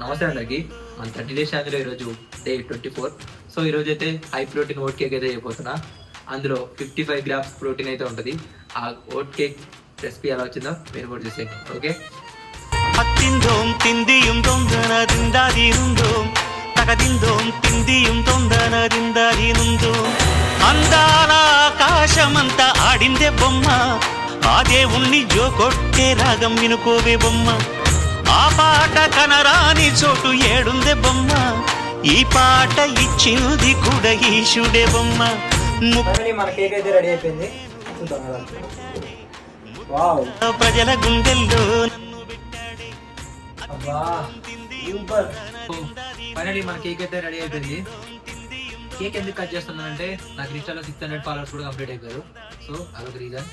నమస్తే అందరికి. మన 30 డేస్ ఛానల్లో ఈరోజు డే 24. సో ఈరోజు అయితే హై ప్రోటీన్ ఓట్ కేక్ అయితే అయిపోతున్నా. అందులో 55 గ్రామ్స్ ప్రోటీన్ అయితే ఉంటుంది. ఆ ఓట్ కేక్ రెసిపీ ఎలా వచ్చిందో మీరు కూడా చూసేయండి. ఓకే, அத்திந்தோம் திந்தியும் தொந்தனதிந்தாதிருந்தோம் தகதிந்தோம் திந்தியும் தொந்தனதிந்தாதிருந்தோம் అందాల ఆకాశమంతా ఆడిందే బొమ్మ ఆ దేవుణ్ణి జోకొట్టే రాగం వినుకోవే బొమ్మ ఆ పాట కనరాని చోటు ఏడుందే బొమ్మ ఈ పాట ఇచ్చింది కూడా ఈశుడే బొమ్మ. మన కేక్ అయితే రెడీ అయిపోయింది. వావ్, ప్రజల గుండెల్లో ఫైనలీ మన కేక్ అయితే రెడీ అయిపోయింది. కేక్ ఎందుకు కట్ చేస్తున్నానంటే నాకు ఇన్స్టాలో 600 ఫాలోవర్స్ కూడా కంప్లీట్ అయిపోయారు. సో అదొక రీజన్.